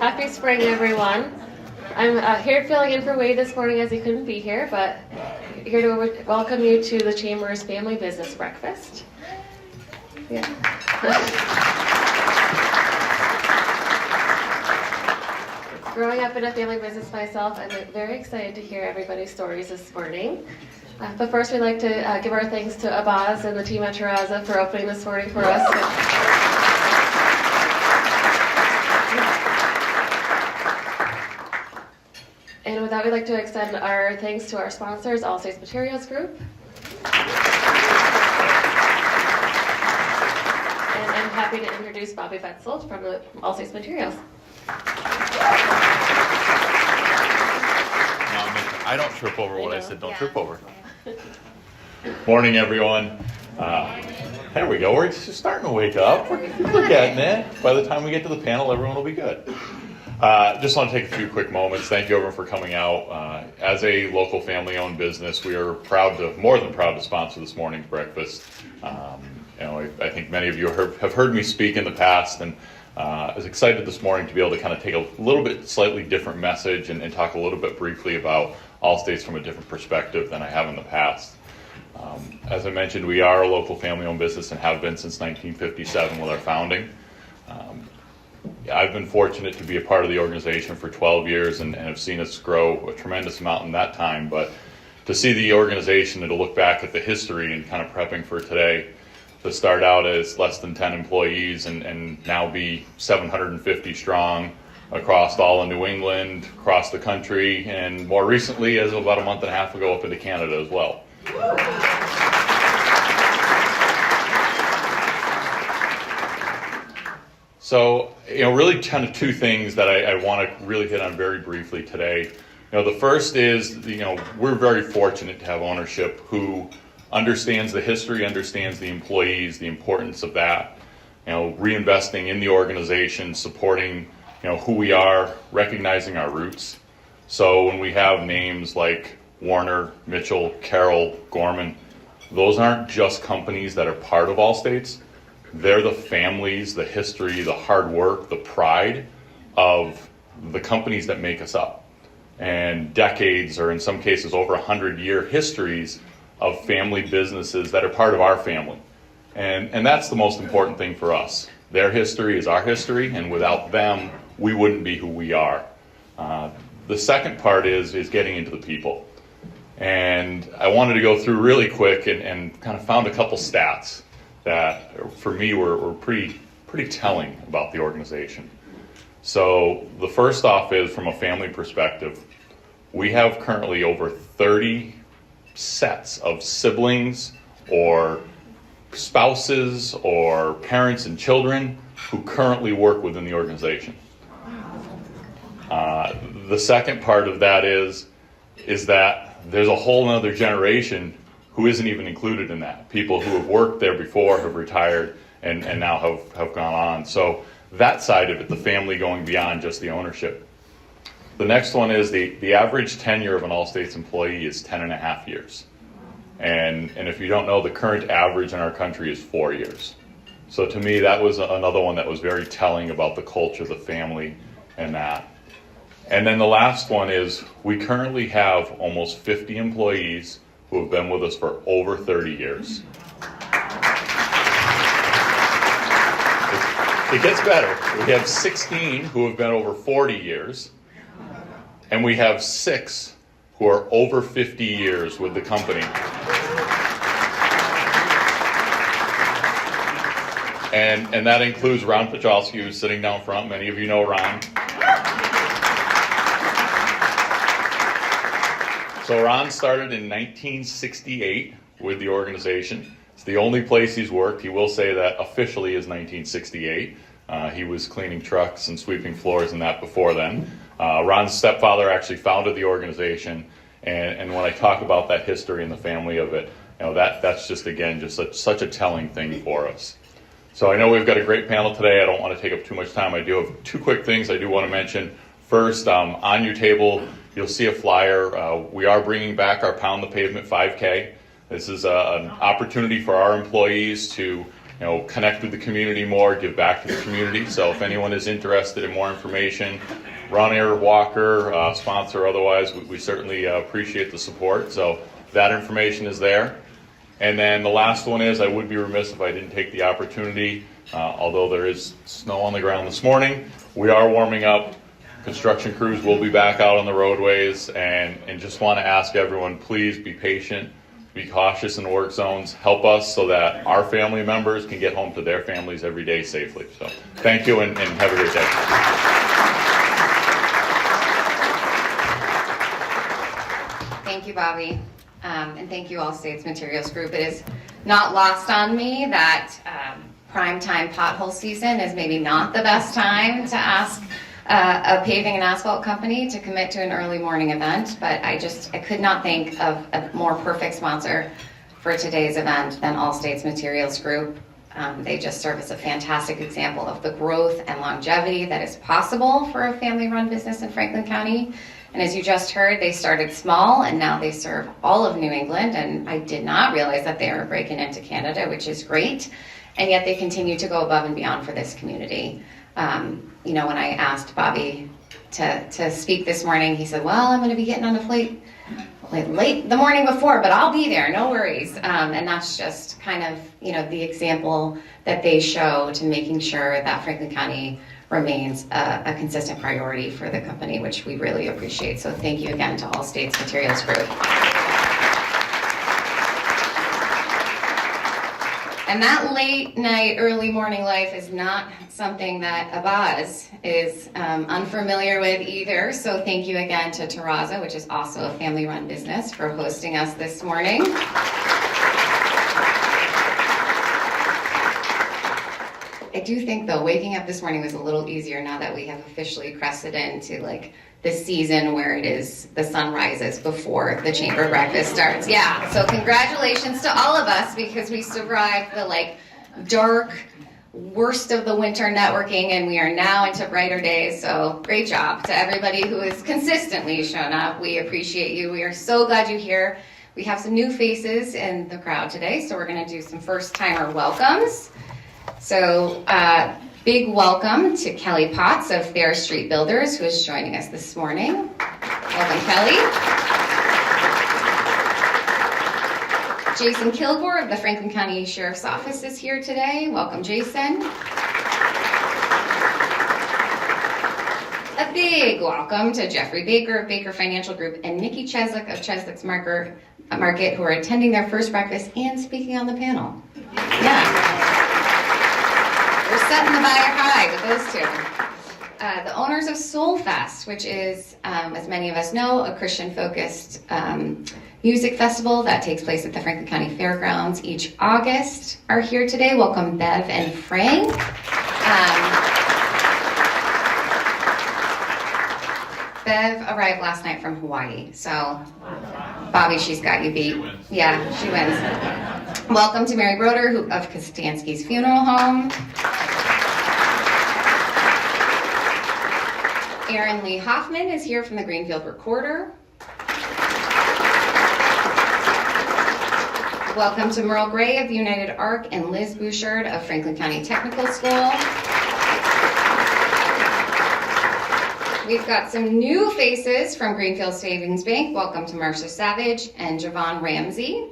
Happy spring, everyone. I'm here filling in for Wade this morning as he couldn't be here, but here to welcome you to the Chamber's Family Business Breakfast. Yeah. Growing up in a family business myself, I'm very excited to hear everybody's stories this morning. But first, we'd like to give our thanks to Abaz and the team at Terrazza for opening this morning for us. And with that, we'd like to extend our thanks to our sponsors, All States Materials Group. And I'm happy to introduce Bobby Betzel from the All States Materials. I don't trip over what I said, don't trip over. Morning, everyone. There we go, we're just starting to wake up. We're getting it. By the time we get to the panel, everyone will be good. Just want to take a few quick moments. Thank you everyone for coming out. As a local family-owned business, we are more than proud to sponsor this morning's breakfast. I think many of you have heard me speak in the past, and I was excited this morning to be able to kind of take a little bit slightly different message and talk a little bit briefly about All States from a different perspective than I have in the past. As I mentioned, we are a local family-owned business and have been since 1957 with our founding. I've been fortunate to be a part of the organization for 12 years and have seen us grow a tremendous amount in that time. But to see the organization and to look back at the history and kind of prepping for today, to start out as less than 10 employees and now be 750 strong across all of New England, across the country, and more recently, as of about a month and a half ago, up into Canada as well. So, really kind of two things that I want to really hit on very briefly today. The first is, we're very fortunate to have ownership who understands the history, understands the employees, the importance of that, reinvesting in the organization, supporting, who we are, recognizing our roots. So when we have names like Warner, Mitchell, Carroll, Gorman, those aren't just companies that are part of All States. They're the families, the history, the hard work, the pride of the companies that make us up. And decades, or in some cases over 100-year histories of family businesses that are part of our family. And that's the most important thing for us. Their history is our history, and without them, we wouldn't be who we are. The second part is getting into the people. And I wanted to go through really quick and kind of found a couple stats that for me were pretty telling about the organization. So the first off is, from a family perspective, we have currently over 30 sets of siblings or spouses or parents and children who currently work within the organization. The second part of that is that there's a whole other generation who isn't even included in that. People who have worked there before, have retired, and now have gone on. So that side of it, the family going beyond just the ownership. The next one is the average tenure of an All States employee is 10 and a half years. And if you don't know, the current average in our country is 4 years. So to me, that was another one that was very telling about the culture, the family, and that. And then the last one is, we currently have almost 50 employees who have been with us for over 30 years. It gets better. We have 16 who have been over 40 years, and we have 6 who are over 50 years with the company. And that includes Ron Pachalski, who's sitting down front. Many of you know Ron. So Ron started in 1968 with the organization. It's the only place he's worked. He will say that officially is 1968. He was cleaning trucks and sweeping floors and that before then. Ron's stepfather actually founded the organization. And when I talk about that history and the family of it, that's just, again, just such a telling thing for us. So I know we've got a great panel today. I don't want to take up too much time. I do have 2 quick things I do want to mention. First, on your table, you'll see a flyer. We are bringing back our Pound the Pavement 5K. This is an opportunity for our employees to connect with the community more, give back to the community. So if anyone is interested in more information, runner, walker, sponsor, otherwise, we certainly appreciate the support. So that information is there. And then the last one is, I would be remiss if I didn't take the opportunity, although there is snow on the ground this morning, we are warming up. Construction crews will be back out on the roadways, and just want to ask everyone, please be patient, be cautious in the work zones, help us so that our family members can get home to their families every day safely. So thank you, and have a great day. Thank you, Bobby. And thank you, All States Materials Group. It is not lost on me that primetime pothole season is maybe not the best time to ask a paving and asphalt company to commit to an early morning event, but I could not think of a more perfect sponsor for today's event than All States Materials Group. They just serve as a fantastic example of the growth and longevity that is possible for a family-run business in Franklin County. And as you just heard, they started small and now they serve all of New England, and I did not realize that they were breaking into Canada, which is great, and yet they continue to go above and beyond for this community. When I asked Bobby to speak this morning, he said, well, I'm going to be getting on a flight late the morning before, but I'll be there, no worries. And that's just kind of, the example that they show to making sure that Franklin County remains a consistent priority for the company, which we really appreciate. So thank you again to All States Materials Group. And that late night, early morning life is not something that Abaz is unfamiliar with either. So thank you again to Terrazza, which is also a family-run business, for hosting us this morning. I do think, though, waking up this morning was a little easier now that we have officially crested into the season where the sun rises before the chamber breakfast starts. Yeah, so congratulations to all of us, because we survived the dark, worst of the winter networking, and we are now into brighter days. So great job to everybody who has consistently shown up. We appreciate you. We are so glad you're here. We have some new faces in the crowd today, so we're going to do some first-timer welcomes. So big welcome to Kelly Potts of Fair Street Builders, who is joining us this morning. Welcome, Kelly. Jason Kilgore of the Franklin County Sheriff's Office is here today. Welcome, Jason. A big welcome to Jeffrey Baker of Baker Financial Group and Nikki Cheslick of Cheslick's Market, who are attending their first breakfast and speaking on the panel. Yeah. We're setting the bar high with those two. The owners of Soul Fest, which is, as many of us know, a Christian-focused music festival that takes place at the Franklin County Fairgrounds each August, are here today. Welcome, Bev and Frank. Bev arrived last night from Hawaii, so Bobby, she's got you beat. Yeah, she wins. Welcome to Mary Broder of Kostansky's Funeral Home. Aaron Lee Hoffman is here from the Greenfield Recorder. Welcome to Merle Gray of United Arc and Liz Bouchard of Franklin County Technical School. We've got some new faces from Greenfield Savings Bank. Welcome to Marcia Savage and Javon Ramsey.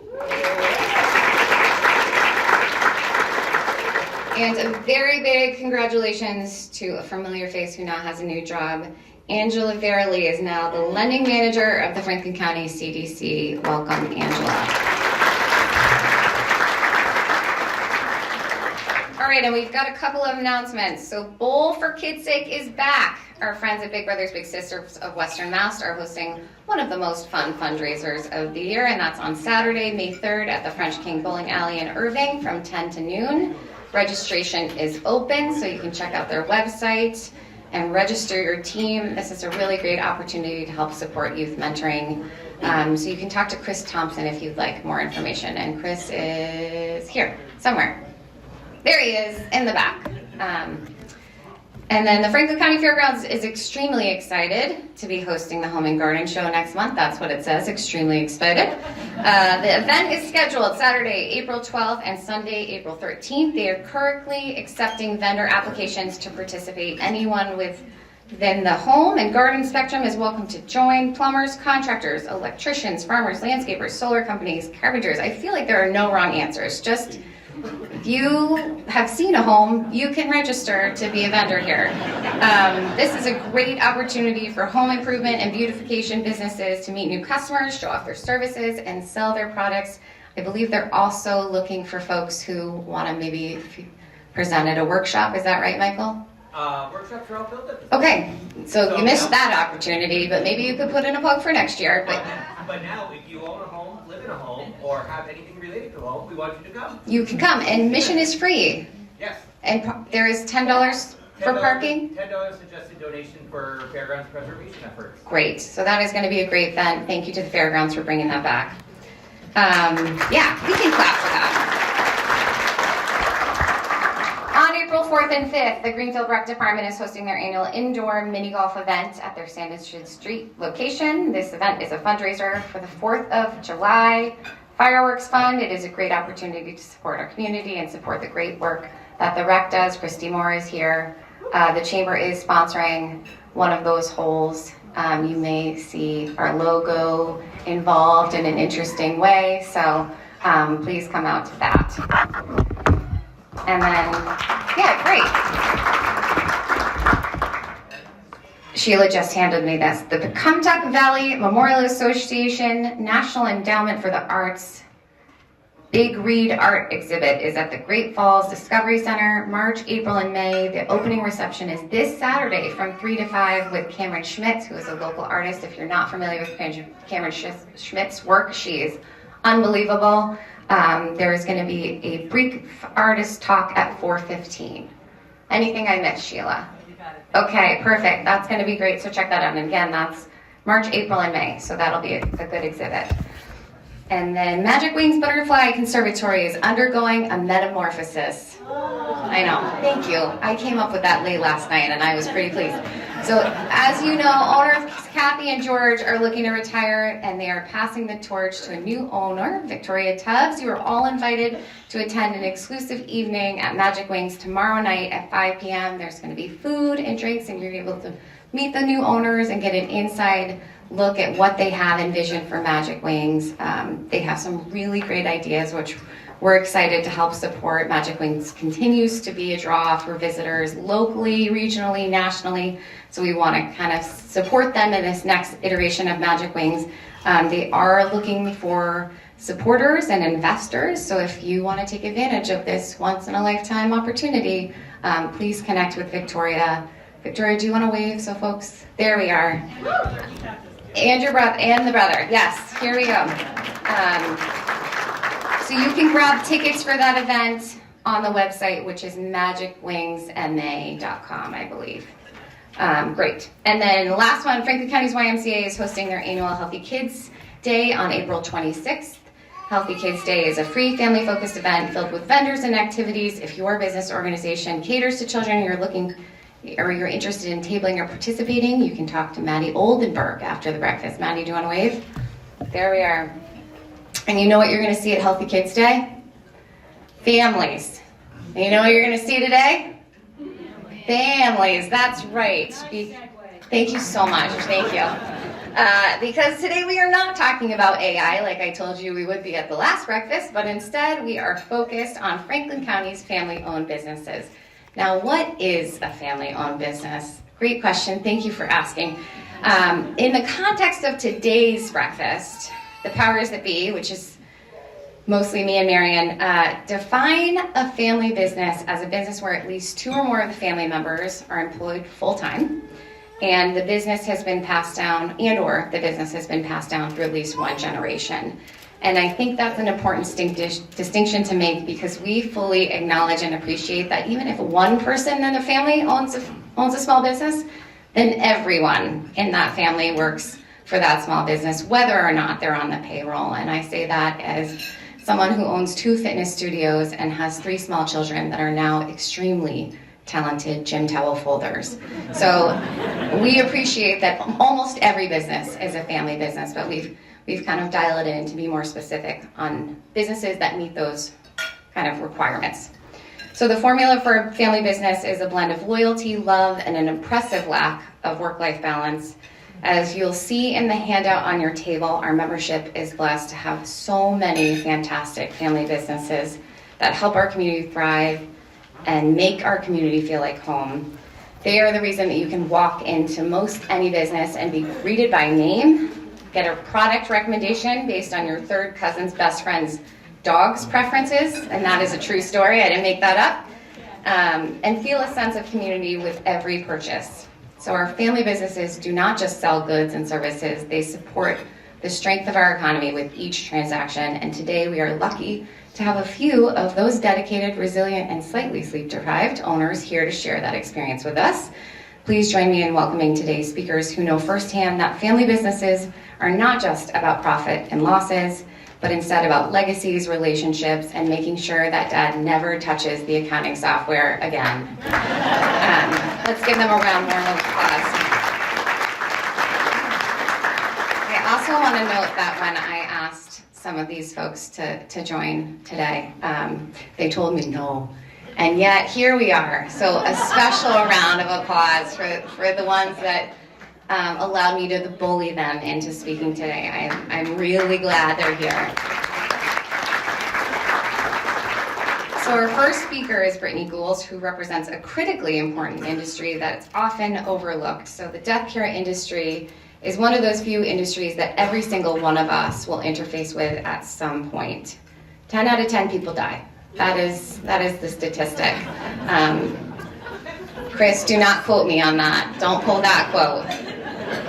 And a very big congratulations to a familiar face who now has a new job. Angela Verily is now the lending manager of the Franklin County CDC. Welcome, Angela. All right, and we've got a couple of announcements. So Bowl for Kids' Sake is back. Our friends at Big Brothers Big Sisters of Western Mass are hosting one of the most fun fundraisers of the year, and that's on Saturday, May 3rd at the French King Bowling Alley in Irving from 10 to noon. Registration is open, so you can check out their website and register your team. This is a really great opportunity to help support youth mentoring. So you can talk to Chris Thompson if you'd like more information. And Chris is here somewhere. There he is in the back. And then the Franklin County Fairgrounds is extremely excited to be hosting the Home and Garden Show next month. That's what it says, extremely excited. The event is scheduled Saturday, April 12th and Sunday, April 13th. They are currently accepting vendor applications to participate. Anyone within the home and garden spectrum is welcome to join. Plumbers, contractors, electricians, farmers, landscapers, solar companies, carpenters. I feel like there are no wrong answers. Just if you have seen a home, you can register to be a vendor here. This is a great opportunity for home improvement and beautification businesses to meet new customers, show off their services, and sell their products. I believe they're also looking for folks who want to maybe present at a workshop. Is that right, Michael? Workshops are all filled up. Okay, so you missed that opportunity, but maybe you could put in a plug for next year. But now, if you own a home, live in a home, or have anything related to a home, we want you to come. You can come, and admission is free. Yes. And there is $10 for parking? $10 suggested donation for fairgrounds preservation efforts. Great, so that is going to be a great event. Thank you to the fairgrounds for bringing that back. Yeah, we can clap for that. On April 4th and 5th, the Greenfield Rec Department is hosting their annual indoor mini golf event at their Sandwich Street location. This event is a fundraiser for the 4th of July Fireworks Fund. It is a great opportunity to support our community and support the great work that the rec does. Christy Moore is here. The Chamber is sponsoring one of those holes. You may see our logo involved in an interesting way, so please come out to that. And then, yeah, great. Sheila just handed me this. The Pecumtuck Valley Memorial Association National Endowment for the Arts Big Read Art Exhibit is at the Great Falls Discovery Center, March, April, and May. The opening reception is this Saturday from 3 to 5 with Cameron Schmitz, who is a local artist. If you're not familiar with Cameron Schmitz's work, she is unbelievable. There is going to be a brief artist talk at 4:15. Anything I missed, Sheila? You got it. Okay, perfect. That's going to be great. So check that out. And again, that's March, April, and May. So that'll be a good exhibit. And then Magic Wings Butterfly Conservatory is undergoing a metamorphosis. I know. Thank you. I came up with that late last night, and I was pretty pleased. So, as you know, owners Kathy and George are looking to retire, and they are passing the torch to a new owner, Victoria Tubbs. You are all invited to attend an exclusive evening at Magic Wings tomorrow night at 5 p.m. There's going to be food and drinks, and you're able to meet the new owners and get an inside look at what they have envisioned for Magic Wings. They have some really great ideas, which we're excited to help support. Magic Wings continues to be a draw for visitors locally, regionally, nationally. So we want to kind of support them in this next iteration of Magic Wings. They are looking for supporters and investors. So if you want to take advantage of this once in a lifetime opportunity, please connect with Victoria. Victoria, do you want to wave so folks? There we are. And your brother, and the brother. Yes, here we go. So you can grab tickets for that event on the website, which is magicwingsma.com, I believe. Great. And then the last one, Franklin County's YMCA is hosting their annual Healthy Kids Day on April 26th. Healthy Kids Day is a free family-focused event filled with vendors and activities. If your business organization caters to children, you're interested in tabling or participating, you can talk to Maddie Oldenburg after the breakfast. Maddie, do you want to wave? There we are. And you know what you're going to see at Healthy Kids Day? Families. And you know what you're going to see today? Families, that's right. Thank you so much. Thank you. Because today we are not talking about AI like I told you we would be at the last breakfast, but instead we are focused on Franklin County's family-owned businesses. Now, what is a family-owned business? Great question. Thank you for asking. In the context of today's breakfast, the powers that be, which is mostly me and Marion, define a family business as a business where at least 2 or more of the family members are employed full-time, and the business has been passed down, and/or the business has been passed down through at least one generation. And I think that's an important distinction to make, because we fully acknowledge and appreciate that even if one person in a family owns a small business, then everyone in that family works for that small business, whether or not they're on the payroll. And I say that as someone who owns 2 fitness studios and has 3 small children that are now extremely talented gym towel folders. So we appreciate that almost every business is a family business, but we've kind of dialed it in to be more specific on businesses that meet those kind of requirements. So the formula for a family business is a blend of loyalty, love, and an impressive lack of work-life balance. As you'll see in the handout on your table, our membership is blessed to have so many fantastic family businesses that help our community thrive and make our community feel like home. They are the reason that you can walk into most any business and be greeted by name, get a product recommendation based on your third cousin's best friend's dog's preferences, and that is a true story, I didn't make that up, and feel a sense of community with every purchase. So our family businesses do not just sell goods and services, they support the strength of our economy with each transaction, and today we are lucky to have a few of those dedicated, resilient, and slightly sleep-deprived owners here to share that experience with us. Please join me in welcoming today's speakers who know firsthand that family businesses are not just about profit and losses, but instead about legacies, relationships, and making sure that Dad never touches the accounting software again. Let's give them a round warm of applause. I also want to note that when I asked some of these folks to join today, they told me no. And yet here we are. So a special round of applause for the ones that allowed me to bully them into speaking today. I'm really glad they're here. So our first speaker is Brittany Gould, who represents a critically important industry that's often overlooked. So the death care industry is one of those few industries that every single one of us will interface with at some point. 10 out of 10 people die. That is the statistic. Chris, do not quote me on that. Don't pull that quote.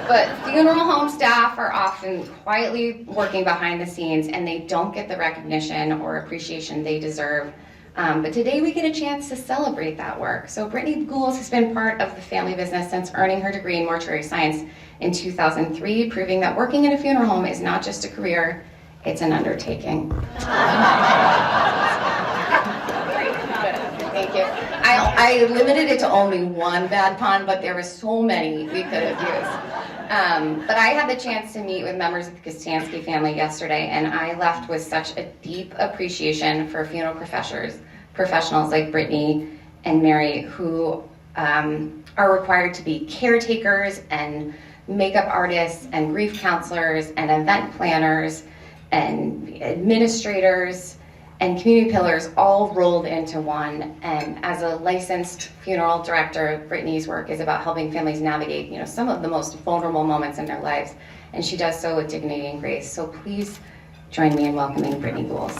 But funeral home staff are often quietly working behind the scenes, and they don't get the recognition or appreciation they deserve. But today we get a chance to celebrate that work. So Brittany Gould has been part of the family business since earning her degree in mortuary science in 2003, proving that working in a funeral home is not just a career, it's an undertaking. Thank you. I limited it to only one bad pun, but there were so many we could have used. But I had the chance to meet with members of the Kostanski family yesterday, and I left with such a deep appreciation for funeral professionals like Brittany and Mary, who are required to be caretakers and makeup artists and grief counselors and event planners and administrators and community pillars all rolled into one. And as a licensed funeral director, Brittany's work is about helping families navigate, some of the most vulnerable moments in their lives. And she does so with dignity and grace. So please join me in welcoming Brittany Gould.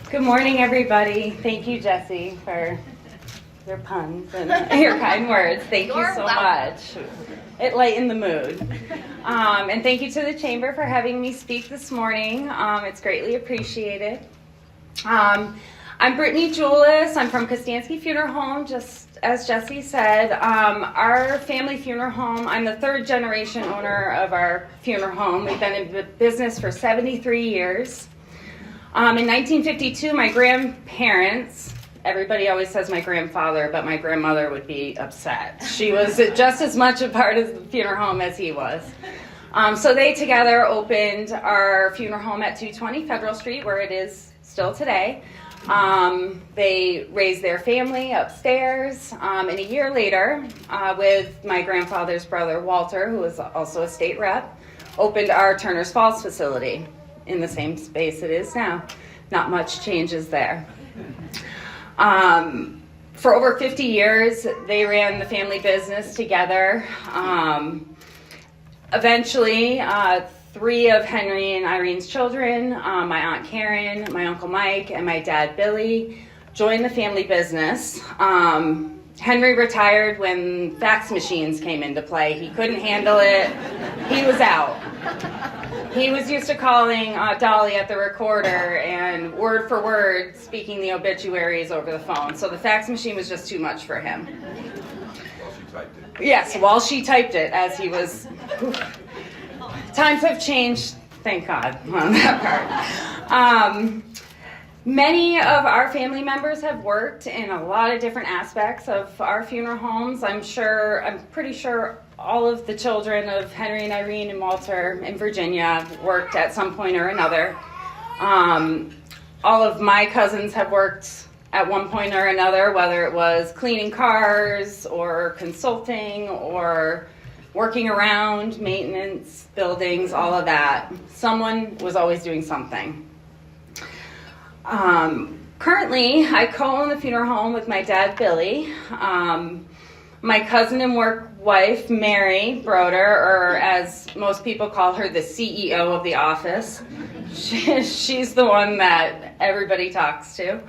Good morning, everybody. Thank you, Jesse, for your puns and your kind words. Thank you so much. It lightened the mood. And thank you to the Chamber for having me speak this morning. It's greatly appreciated. I'm Brittany Julis. I'm from Kostanski Funeral Home, just as Jesse said. Our family funeral home, I'm the third generation owner of our funeral home. We've been in business for 73 years. In 1952, my grandparents, everybody always says my grandfather, but my grandmother would be upset. She was just as much a part of the funeral home as he was. So they together opened our funeral home at 220 Federal Street, where it is still today. They raised their family upstairs, and a year later, with my grandfather's brother, Walter, who was also a state rep, opened our Turner's Falls facility in the same space it is now. Not much changes there. For over 50 years, they ran the family business together. Eventually, 3 of Henry and Irene's children, my Aunt Karen, my Uncle Mike, and my dad Billy, joined the family business. Henry retired when fax machines came into play. He couldn't handle it. He was out. He was used to calling Dolly at the recorder and word for word speaking the obituaries over the phone. So the fax machine was just too much for him. Well, she typed Yes, while she typed it as he was. Times have changed, thank God, on that part. Many of our family members have worked in a lot of different aspects of our funeral homes. I'm pretty sure all of the children of Henry and Irene and Walter in Virginia worked at some point or another. All of my cousins have worked at one point or another, whether it was cleaning cars or consulting or working around, maintenance, buildings, all of that. Someone was always doing something. Currently, I co-own the funeral home with my dad, Billy. My cousin and work wife, Mary Broder, or as most people call her, the CEO of the office. She's the one that everybody talks to.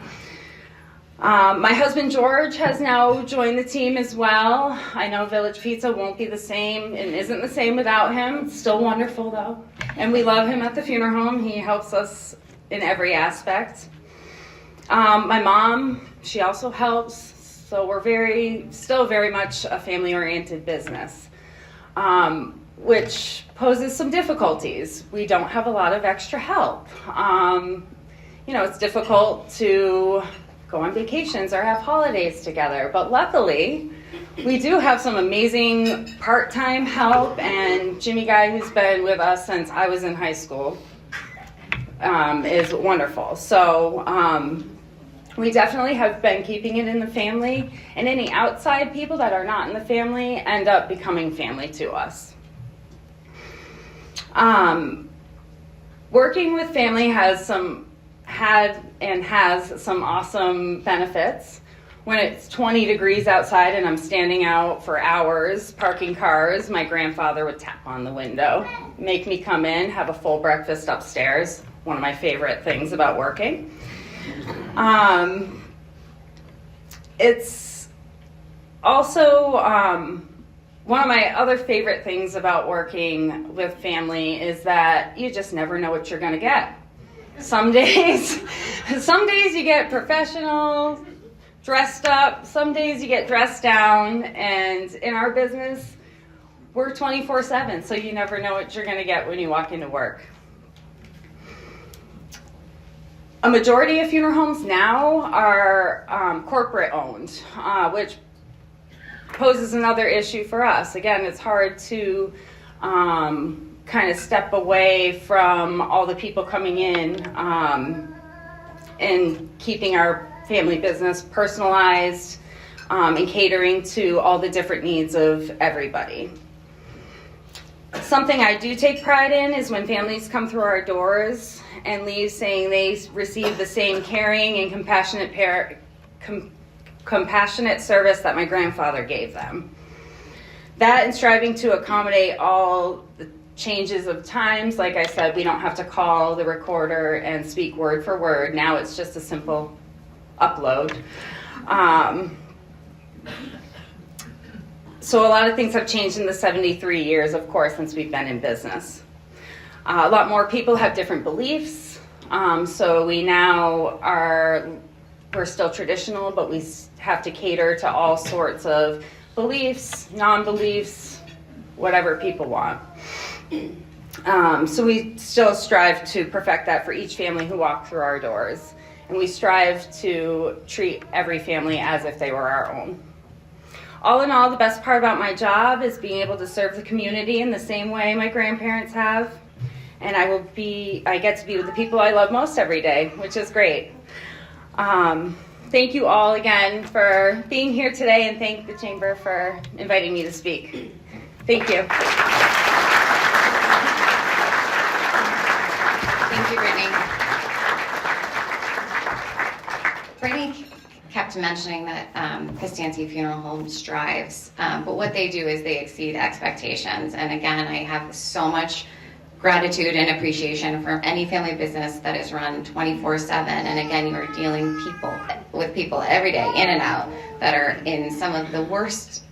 My husband George has now joined the team as well. I know Village Pizza won't be the same and isn't the same without him. It's still wonderful though. And we love him at the funeral home. He helps us in every aspect. My mom, she also helps. So we're still very much a family-oriented business, which poses some difficulties. We don't have a lot of extra help. It's difficult to go on vacations or have holidays together. But luckily, we do have some amazing part-time help, and Jimmy Guy, who's been with us since I was in high school, is wonderful. So we definitely have been keeping it in the family, and any outside people that are not in the family end up becoming family to us. Working with family has some awesome benefits. When it's 20 degrees outside and I'm standing out for hours parking cars, my grandfather would tap on the window, make me come in, have a full breakfast upstairs. One of my favorite things about working. It's also one of my other favorite things about working with family is that you just never know what you're going to get. Some days you get professional, dressed up. Some days you get dressed down. And in our business, we're 24/7, so you never know what you're going to get when you walk into work. A majority of funeral homes now are corporate owned, which poses another issue for us. Again, it's hard to kind of step away from all the people coming in and keeping our family business personalized and catering to all the different needs of everybody. Something I do take pride in is when families come through our doors and leave saying they receive the same caring and compassionate service that my grandfather gave them. That and striving to accommodate all the changes of times. Like I said, we don't have to call the recorder and speak word for word. Now it's just a simple upload. So a lot of things have changed in the 73 years, of course, since we've been in business. A lot more people have different beliefs. So we're still traditional, but we have to cater to all sorts of beliefs, non-beliefs, whatever people want. So we still strive to perfect that for each family who walk through our doors. And we strive to treat every family as if they were our own. All in all, the best part about my job is being able to serve the community in the same way my grandparents have. And I get to be with the people I love most every day, which is great. Thank you all again for being here today, and thank the Chamber for inviting me to speak. Thank you. Thank you, Brittany. Brittany kept mentioning that Costanzi Funeral Home strives, but what they do is they exceed expectations. And again, I have so much gratitude and appreciation for any family business that is run 24/7. And again, you are dealing with people every day, in and out, that are in some of the worst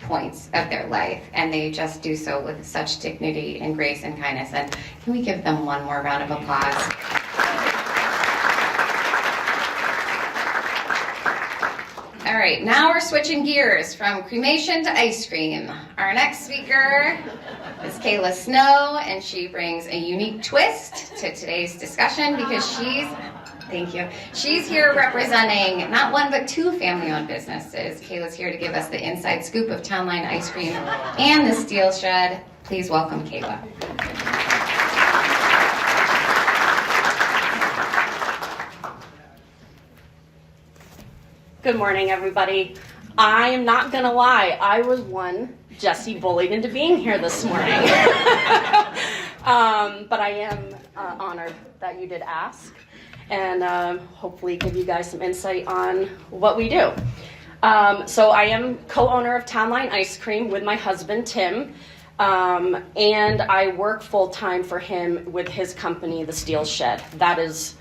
points of their life, and they just do so with such dignity and grace and kindness. And can we give them one more round of applause? All right, now we're switching gears from cremation to ice cream. Our next speaker is Kayla Snow, and she brings a unique twist to today's discussion because she's here representing not one but two family-owned businesses. Kayla's here to give us the inside scoop of Town Line Ice Cream and the Steel Shed. Please welcome Kayla. Good morning, everybody. I am not gonna lie, I was one Jesse bullied into being here this morning. But I am honored that you did ask, and hopefully give you guys some insight on what we do. So I am co-owner of Town Line Ice Cream with my husband, Tim, and I work full-time for him with his company, The Steel Shed. That is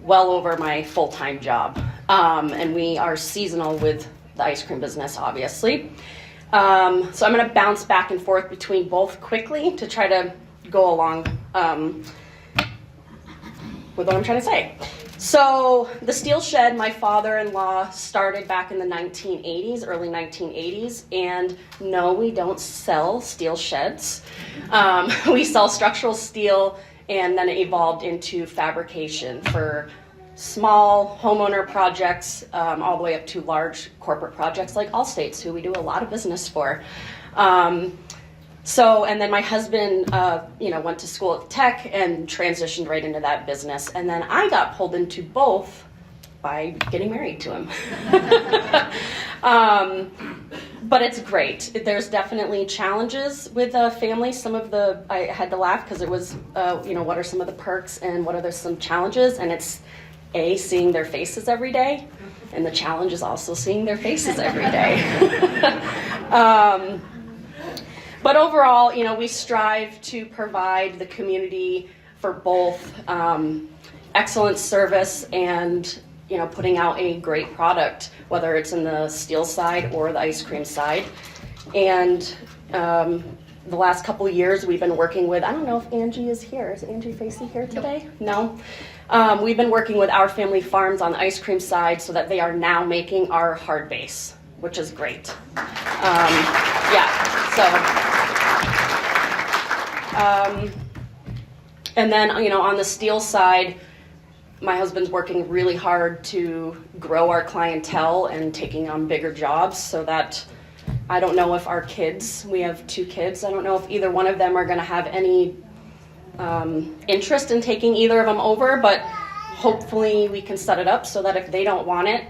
well over my full-time job. And we are seasonal with the ice cream business, obviously. So I'm going to bounce back and forth between both quickly to try to go along with what I'm trying to say. So the Steel Shed, my father-in-law started back in the 1980s, early 1980s, and no, we don't sell steel sheds. We sell structural steel, and then it evolved into fabrication for small homeowner projects, all the way up to large corporate projects like Allstate's, who we do a lot of business for. And then my husband, went to school at Tech and transitioned right into that business. And then I got pulled into both by getting married to him. But it's great. There's definitely challenges with family. I had to laugh because it was, what are some of the perks and what are some challenges? And it's seeing their faces every day, and the challenge is also seeing their faces every day. But overall, we strive to provide the community for both excellent service and putting out a great product, whether it's in the steel side or the ice cream side. And the last couple of years, we've been working with, I don't know if Angie is here. Is Angie Facey here today? No. We've been working with Our Family Farms on the ice cream side so that they are now making our hard base, which is great. And then, on the steel side, my husband's working really hard to grow our clientele and taking on bigger jobs so that I don't know if our kids, we have 2 kids, I don't know if either one of them are going to have any interest in taking either of them over, but hopefully we can set it up so that if they don't want it,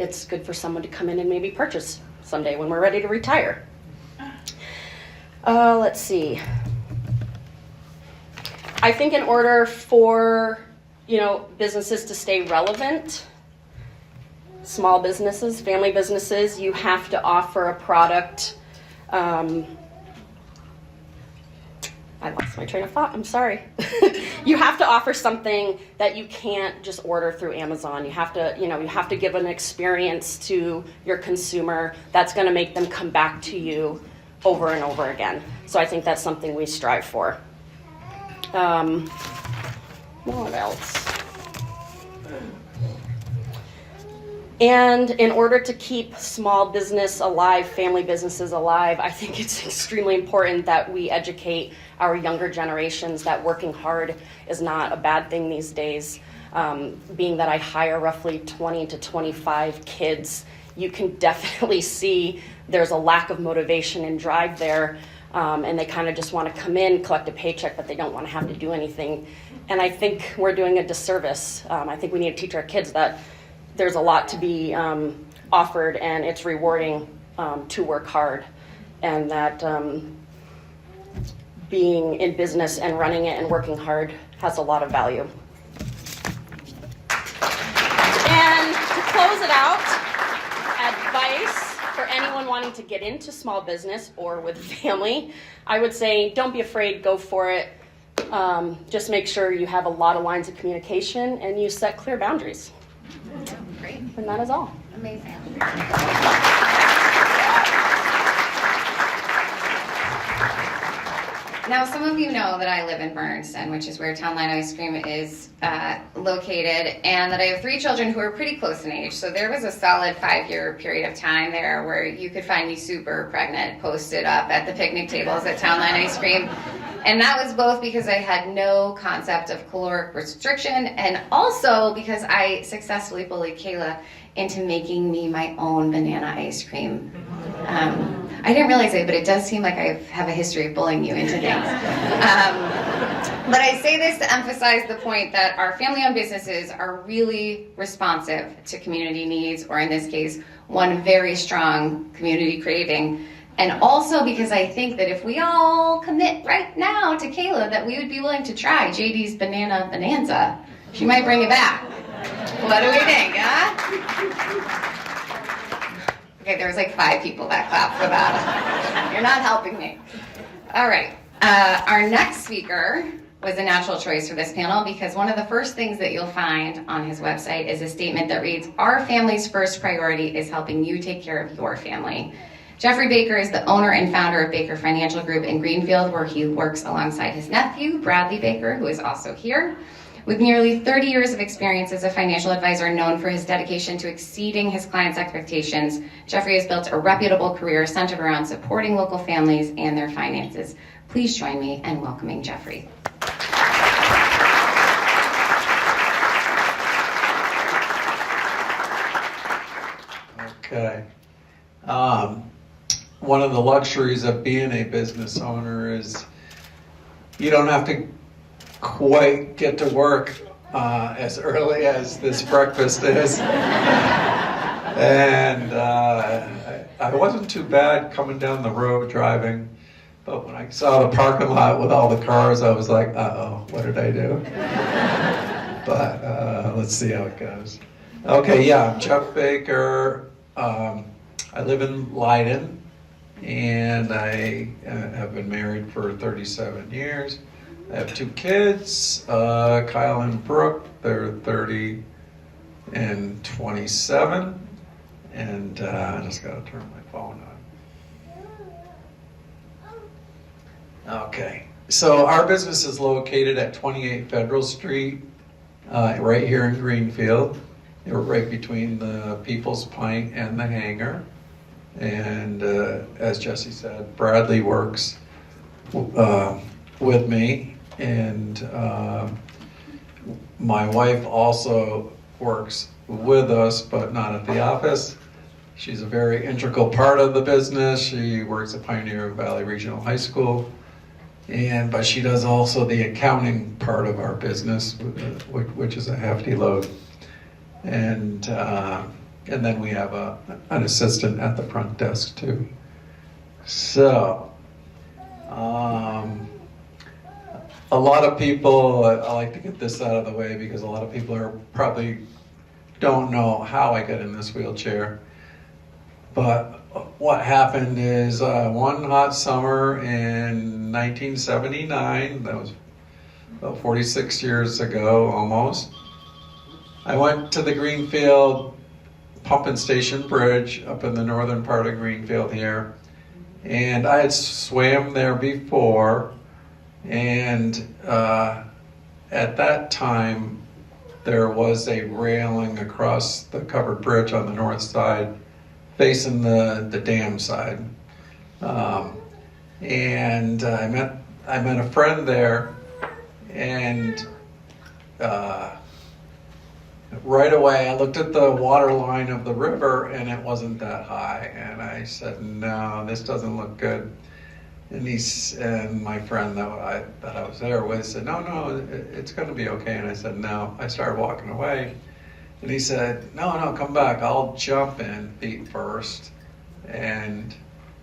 it's good for someone to come in and maybe purchase someday when we're ready to retire. Let's see. I think in order for, businesses to stay relevant, small businesses, family businesses, you have to offer a product. I lost my train of thought. I'm sorry. You have to offer something that you can't just order through Amazon. You have to give an experience to your consumer that's going to make them come back to you over and over again. So I think that's something we strive for. What else? And in order to keep small business alive, family businesses alive, I think it's extremely important that we educate our younger generations that working hard is not a bad thing these days. Being that I hire roughly 20 to 25 kids, you can definitely see there's a lack of motivation and drive there, and they kind of just want to come in, collect a paycheck, but they don't want to have to do anything. And I think we're doing a disservice. I think we need to teach our kids that there's a lot to be offered, and it's rewarding to work hard, and that being in business and running it and working hard has a lot of value. And to close it out, advice for anyone wanting to get into small business or with family, I would say don't be afraid, go for it. Just make sure you have a lot of lines of communication and you set clear boundaries. Great. And that is all. Amazing. Now, some of you know that I live in Bernardston, which is where Town Line Ice Cream is located, and that I have 3 children who are pretty close in age. So there was a solid 5-year period of time there where you could find me super pregnant, posted up at the picnic tables at Town Line Ice Cream. And that was both because I had no concept of caloric restriction, and also because I successfully bullied Kayla into making me my own banana ice cream. I didn't realize it, but it does seem like I have a history of bullying you into things. But I say this to emphasize the point that our family-owned businesses are really responsive to community needs, or in this case, one very strong community craving. And also because I think that if we all commit right now to Kayla that we would be willing to try JD's Banana Bonanza, she might bring it back. What do we think, huh? Okay, there was like 5 people that clapped for that. You're not helping me. All right. Our next speaker was a natural choice for this panel because one of the first things that you'll find on his website is a statement that reads, "Our family's first priority is helping you take care of your family." Jeffrey Baker is the owner and founder of Baker Financial Group in Greenfield, where he works alongside his nephew, Bradley Baker, who is also here. With nearly 30 years of experience as a financial advisor known for his dedication to exceeding his clients' expectations, Jeffrey has built a reputable career centered around supporting local families and their finances. Please join me in welcoming Jeffrey. Okay. One of the luxuries of being a business owner is you don't have to quite get to work as early as this breakfast is. And I wasn't too bad coming down the road driving, but when I saw the parking lot with all the cars, I was like, uh-oh, what did I do? But let's see how it goes. Okay, yeah, I'm Jeff Baker. I live in Leiden, and I have been married for 37 years. I have 2 kids, Kyle and Brooke. They're 30 and 27. And I just got to turn my phone on. Okay, so our business is located at 28 Federal Street, right here in Greenfield. We're right between the People's Pint and the Hangar. And as Jesse said, Bradley works with me. And my wife also works with us, but not at the office. She's a very integral part of the business. She works at Pioneer Valley Regional High School. But she does also the accounting part of our business, which is a hefty load. And then we have an assistant at the front desk too. So, a lot of people, I like to get this out of the way because a lot of people probably don't know how I got in this wheelchair. But what happened is one hot summer in 1979, that was about 46 years ago almost, I went to the Greenfield Pumping Station Bridge up in the northern part of Greenfield here. And I had swam there before. And at that time, there was a railing across the covered bridge on the north side facing the dam side. And I met a friend there, and right away I looked at the water line of the river and it wasn't that high, and I said, no, this doesn't look good. And my friend that I was there with said, no, it's going to be okay. And I said, no. I started walking away. And he said, no, come back. I'll jump in feet first and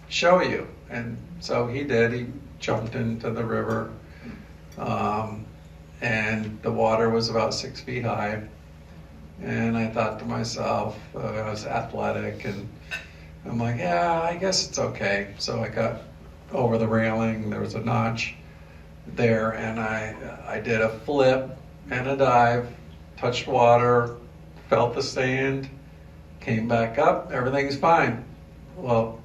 show you. And so he did. He jumped into the river. And the water was about 6 feet high. And I thought to myself, I was athletic, and I'm like, yeah, I guess it's okay. So I got over the railing. There was a notch there, and I did a flip and a dive, touched water, felt the sand, came back up, everything's fine. Well,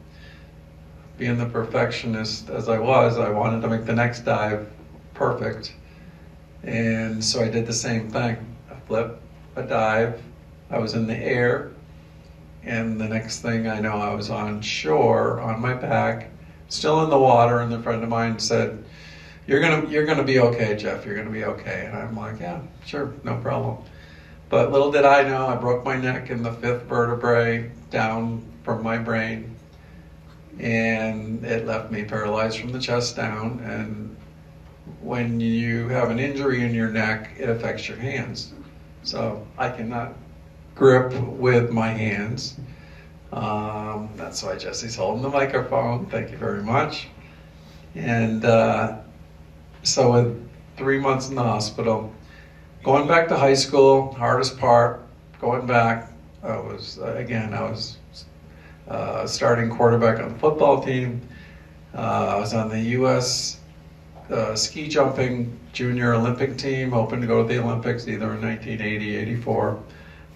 being the perfectionist as I was, I wanted to make the next dive perfect. And so I did the same thing. A flip, a dive, I was in the air, and the next thing I know, I was on shore on my back, still in the water, and a friend of mine said, you're gonna be okay, Jeff, you're gonna be okay. And I'm like, yeah, sure, no problem. But little did I know, I broke my neck in the 5th vertebrae down from my brain, and it left me paralyzed from the chest down. And when you have an injury in your neck, it affects your hands. So I cannot grip with my hands. That's why Jesse's holding the microphone. Thank you very much. And so with 3 months in the hospital, going back to high school, hardest part, going back, I was starting quarterback on the football team. I was on the U.S. Ski jumping junior Olympic team, hoping to go to the Olympics either in 1980, 84.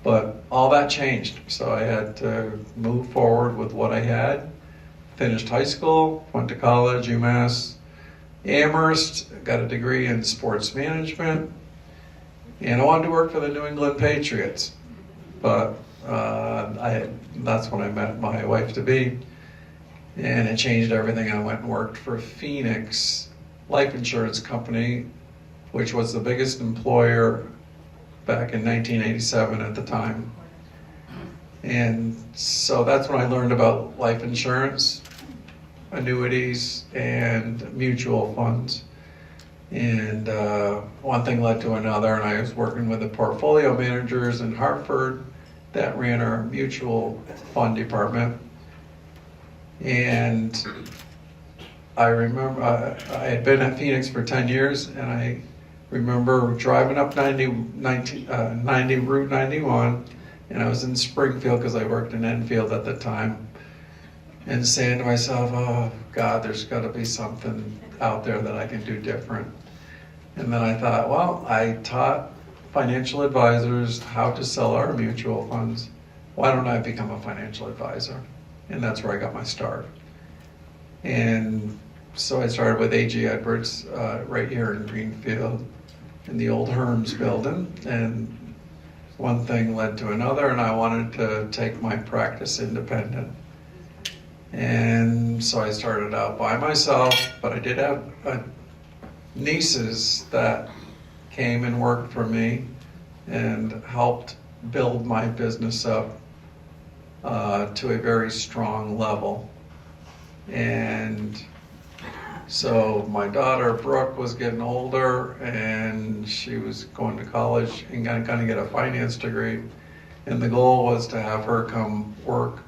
But all that changed, so I had to move forward with what I had. Finished high school, went to college, UMass, Amherst, got a degree in sports management, and I wanted to work for the New England Patriots. But that's when I met my wife-to-be, and it changed everything. I went and worked for Phoenix Life Insurance Company, which was the biggest employer back in 1987 at the time. And so that's when I learned about life insurance, annuities, and mutual funds. And one thing led to another, and I was working with the portfolio managers in Hartford that ran our mutual fund department. And I remember I had been at Phoenix for 10 years, and I remember driving up Route 91, and I was in Springfield because I worked in Enfield at the time, and saying to myself, oh God, there's got to be something out there that I can do different. And then I thought, well, I taught financial advisors how to sell our mutual funds. Why don't I become a financial advisor? And that's where I got my start. And so I started with A.G. Edwards right here in Greenfield in the old Herms building, and one thing led to another, and I wanted to take my practice independent. And so I started out by myself, but I did have nieces that came and worked for me and helped build my business up to a very strong level. And so my daughter Brooke was getting older, and she was going to college and going to get a finance degree, and the goal was to have her come work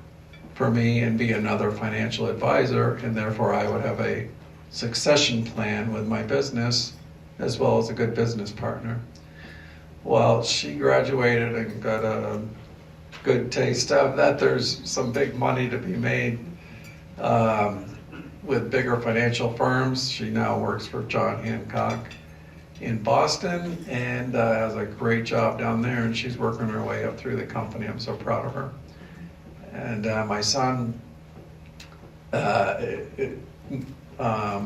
for me and be another financial advisor, and therefore I would have a succession plan with my business as well as a good business partner. Well, she graduated and got a good taste of that there's some big money to be made with bigger financial firms. She now works for John Hancock in Boston and has a great job down there, and she's working her way up through the company. I'm so proud of her. And my son,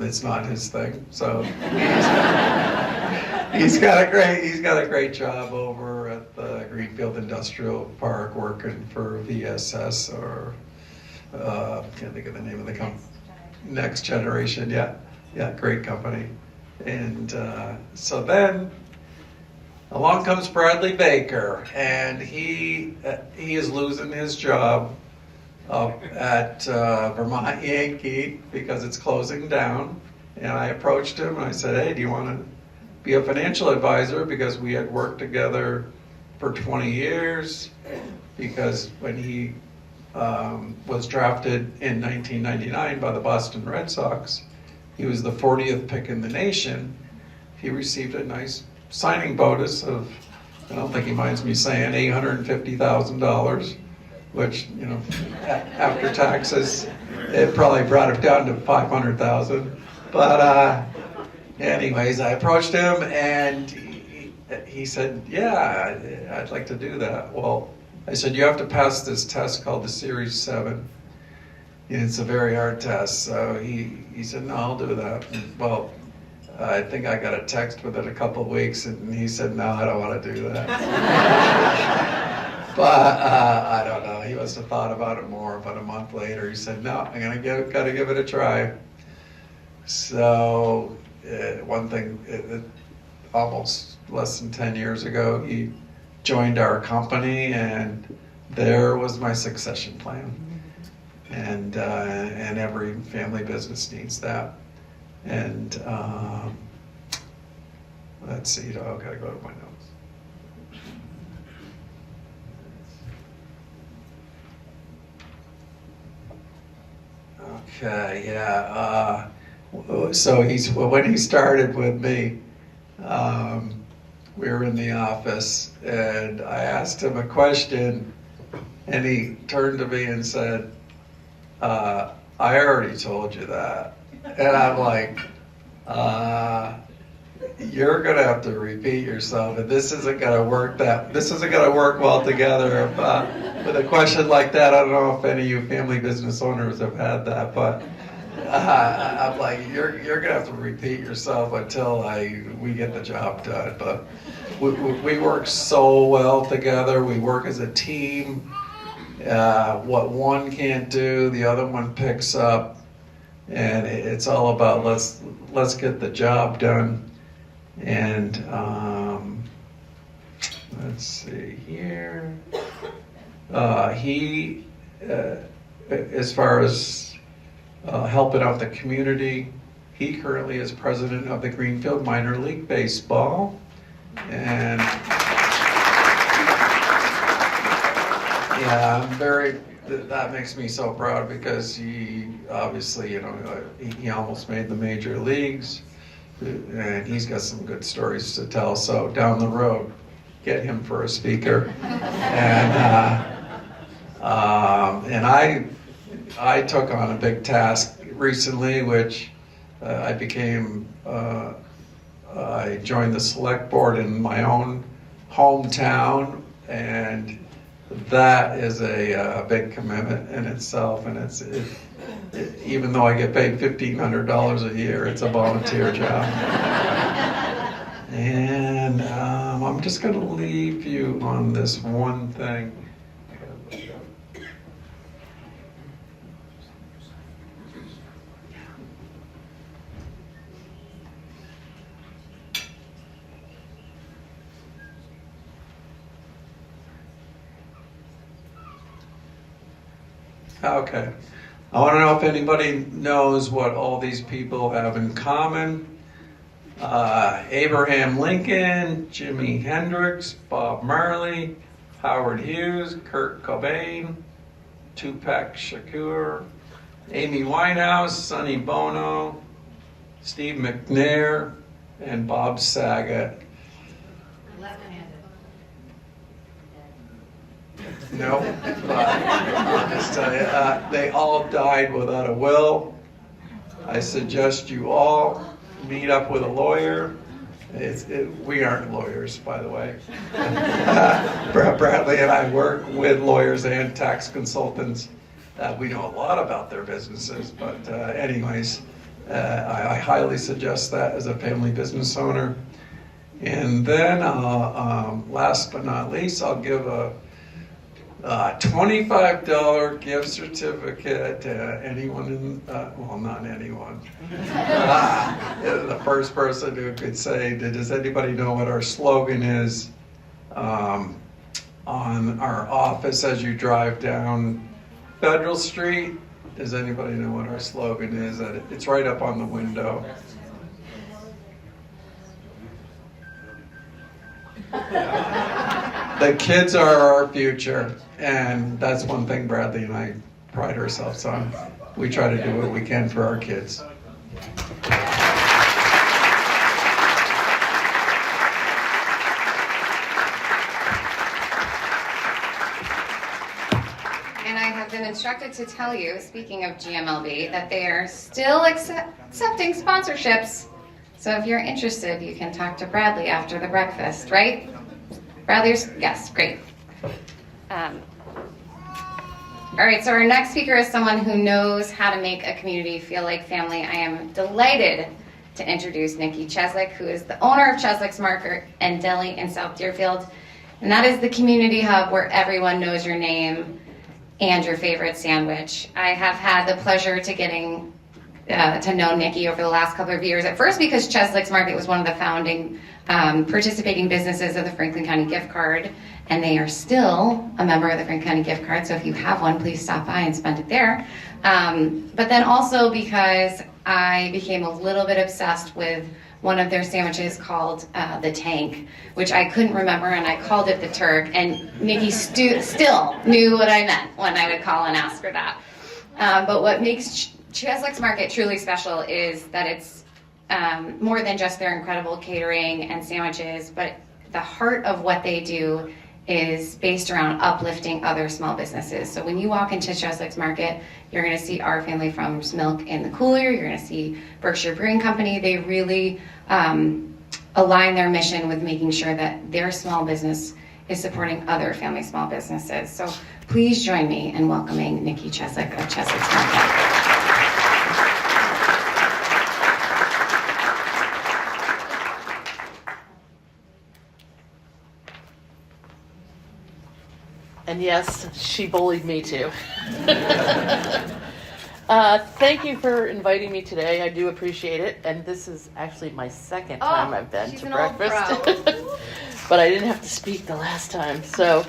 it's not his thing, so he's got a great job over at the Greenfield Industrial Park working for VSS, or can't think of the name of the company. Next Generation, yeah, great company. And so then along comes Bradley Baker, and he is losing his job up at Vermont Yankee because it's closing down. And I approached him and I said, hey, do you want to be a financial advisor? Because we had worked together for 20 years, because when he was drafted in 1999 by the Boston Red Sox, he was the 40th pick in the nation. He received a nice signing bonus of, I don't think he minds me saying, $850,000, which, you know, after taxes, it probably brought it down to $500,000. But anyways, I approached him and he said, yeah, I'd like to do that. Well, I said, you have to pass this test called the Series 7. it's a very hard test. So he said, no, I'll do that. Well, I think I got a text within a couple of weeks, and he said, no, I don't want to do that. But I don't know. He must have thought about it more. But a month later, he said, no, I'm got to give it a try. So one thing, almost less than 10 years ago, he joined our company, and there was my succession plan. And every family business needs that. And let's see, I've got to go to my notes. Okay, yeah. So when he started with me, we were in the office, and I asked him a question, and he turned to me and said, I already told you that. And I'm like, you're gonna have to repeat yourself, and this isn't gonna work well together. With a question like that, I don't know if any of you family business owners have had that, but I'm like, you're gonna have to repeat yourself until we get the job done. But we work so well together. We work as a team. What one can't do, the other one picks up, and it's all about let's get the job done. And let's see here. He, as far as helping out the community, he currently is president of the Greenfield Minor League Baseball, and yeah, that makes me so proud, because he obviously, he almost made the major leagues, and he's got some good stories to tell. So down the road, get him for a speaker. And I took on a big task recently, which I joined the select board in my own hometown, and that is a big commitment in itself. And even though I get paid $1,500 a year, it's a volunteer job. And I'm just going to leave you on this one thing. Okay. I want to know if anybody knows what all these people have in common. Abraham Lincoln, Jimi Hendrix, Bob Marley, Howard Hughes, Kurt Cobain, Tupac Shakur, Amy Winehouse, Sonny Bono, Steve McNair, and Bob Saget. No, but I'll just tell you, they all died without a will. I suggest you all meet up with a lawyer. We aren't lawyers, by the way. Bradley and I work with lawyers and tax consultants. We know a lot about their businesses, but anyways, I highly suggest that as a family business owner. And then, last but not least, I'll give a $25 gift certificate to anyone not anyone. The first person who could say, does anybody know what our slogan is on our office as you drive down Federal Street? Does anybody know what our slogan is? It's right up on the window. The kids are our future, and that's one thing Bradley and I pride ourselves on. We try to do what we can for our kids. And I have been instructed to tell you, speaking of GMLB, that they are still accepting sponsorships. So if you're interested, you can talk to Bradley after the breakfast, right? Bradley's, yes, great. All right, so our next speaker is someone who knows how to make a community feel like family. I am delighted to introduce Nikki Cheslick, who is the owner of Cheslick's Market and Deli in South Deerfield. And that is the community hub where everyone knows your name and your favorite sandwich. I have had the pleasure to getting to know Nikki over the last couple of years. At first because Cheslick's Market was one of the founding participating businesses of the Franklin County Gift Card, and they are still a member of the Franklin County Gift Card, so if you have one, please stop by and spend it there. But then also because I became a little bit obsessed with one of their sandwiches called the Tank, which I couldn't remember, and I called it the Turk, and Nikki still knew what I meant when I would call and ask for that. But what makes Cheslick's Market truly special is that it's more than just their incredible catering and sandwiches, but the heart of what they do is based around uplifting other small businesses. So when you walk into Cheslick's Market, you're going to see Our Family Farms milk in the cooler. You're going to see Berkshire Brewing Company. They really align their mission with making sure that their small business is supporting other family small businesses. So please join me in welcoming Nikki Cheslick of Cheslick's Market. And yes, she bullied me too. Thank you for inviting me today. I do appreciate it. And this is actually my second time I've been to breakfast. But I didn't have to speak the last time. So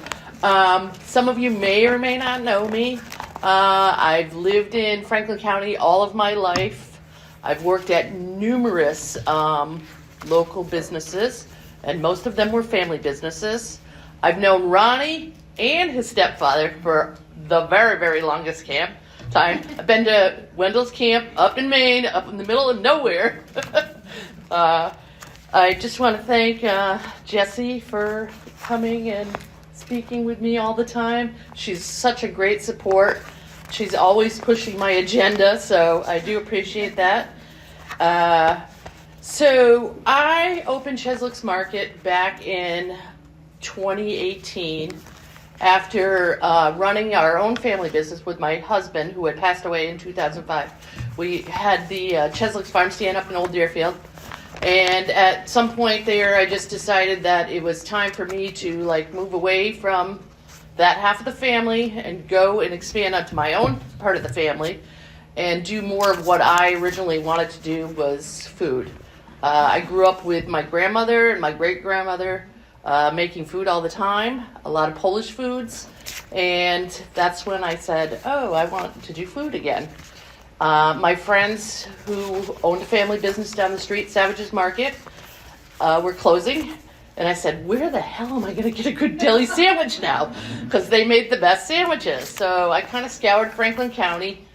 some of you may or may not know me. I've lived in Franklin County all of my life. I've worked at numerous local businesses, and most of them were family businesses. I've known Ronnie and his stepfather for the very, very longest time. I've been to Wendell's camp up in Maine, up in the middle of nowhere. I just want to thank Jessie for coming and speaking with me all the time. She's such a great support. She's always pushing my agenda, so I do appreciate that. So I opened Cheslick's Market back in 2018. After running our own family business with my husband, who had passed away in 2005. We had the Cheslick's Farm stand up in Old Deerfield. And at some point there, I just decided that it was time for me to move away from that half of the family and go and expand onto my own part of the family and do more of what I originally wanted to do was food. I grew up with my grandmother and my great-grandmother making food all the time, a lot of Polish foods, and that's when I said, oh, I want to do food again. My friends who owned a family business down the street, Savage's Market, were closing, and I said, where the hell am I going to get a good deli sandwich now? Because they made the best sandwiches. So I kind of scoured Franklin County,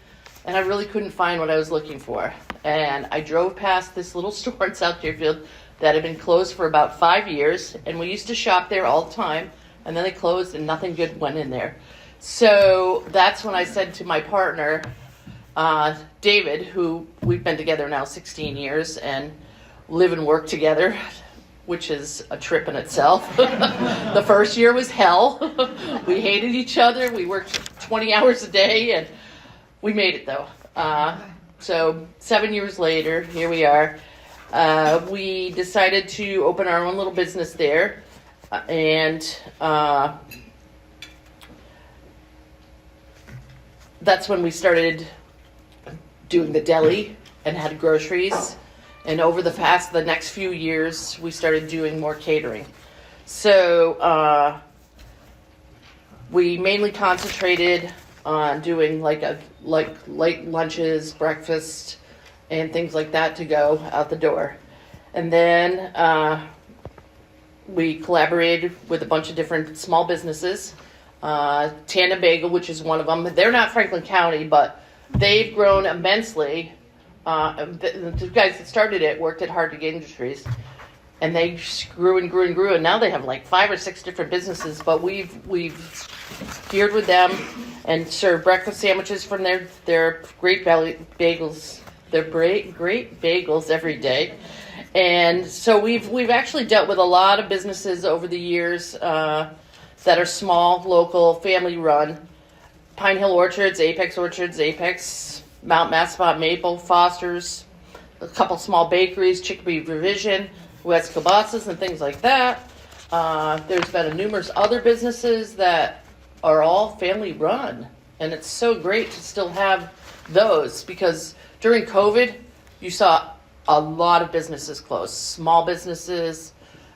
and I really couldn't find what I was looking for. And I drove past this little store in South Deerfield that had been closed for about 5 years, and we used to shop there all the time, and then they closed and nothing good went in there. So that's when I said to my partner, David, who we've been together now 16 years and live and work together, which is a trip in itself. The first year was hell. We hated each other. We worked 20 hours a day, and we made it though. So 7 years later, here we are. We decided to open our own little business there, and that's when we started doing the deli and had groceries. And over the next few years, we started doing more catering. So we mainly concentrated on doing like late lunches, breakfast, and things like that to go out the door. And then we collaborated with a bunch of different small businesses. Tandem Bagel, which is one of them. They're not Franklin County, but they've grown immensely. The guys that started it worked at Hard to Get Industries, and they grew and grew and grew, and now they have 5 or 6 different businesses. But we've geared with them and served breakfast sandwiches from their great bagels. They're great bagels every day. And so we've actually dealt with a lot of businesses over the years that are small, local, family run. Pine Hill Orchards, Apex, Mount Maspot, Maple, Foster's, a couple small bakeries, Chicopee Revision, West Kielbasa's, and things like that. There's been numerous other businesses that are all family run, and it's so great to still have those, because during COVID, you saw a lot of businesses close, small businesses,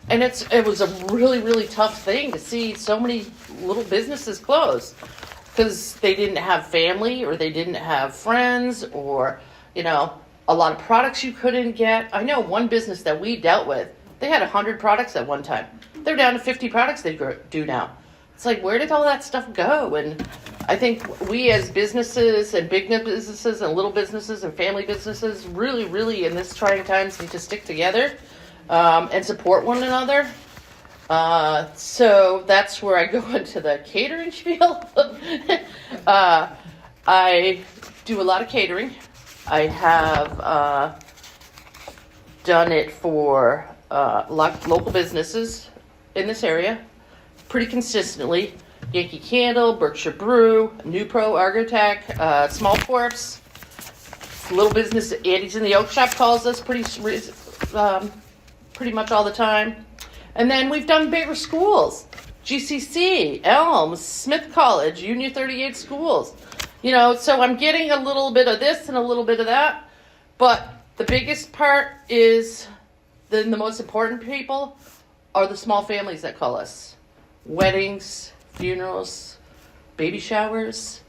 and it was a really, really tough thing to see so many little businesses close because they didn't have family or they didn't have friends, or, you know, a lot of products you couldn't get. I know one business that we dealt with, they had 100 products at one time. They're down to 50 products they do now. It's like, where did all that stuff go? And I think we as businesses and big businesses and little businesses and family businesses really, really in this trying times need to stick together and support one another. So that's where I go into the catering spiel. I do a lot of catering. I have done it for local businesses in this area pretty consistently. Yankee Candle, Berkshire Brew, New Pro, Argotech, Small Corpse, little business. Andy's in the Oak Shop calls us pretty much all the time. And then we've done bigger schools, GCC, Elms, Smith College, Union 38 schools. You know, so I'm getting a little bit of this and a little bit of that. But the biggest part is the most important people are the small families that call us. Weddings, funerals, baby showers.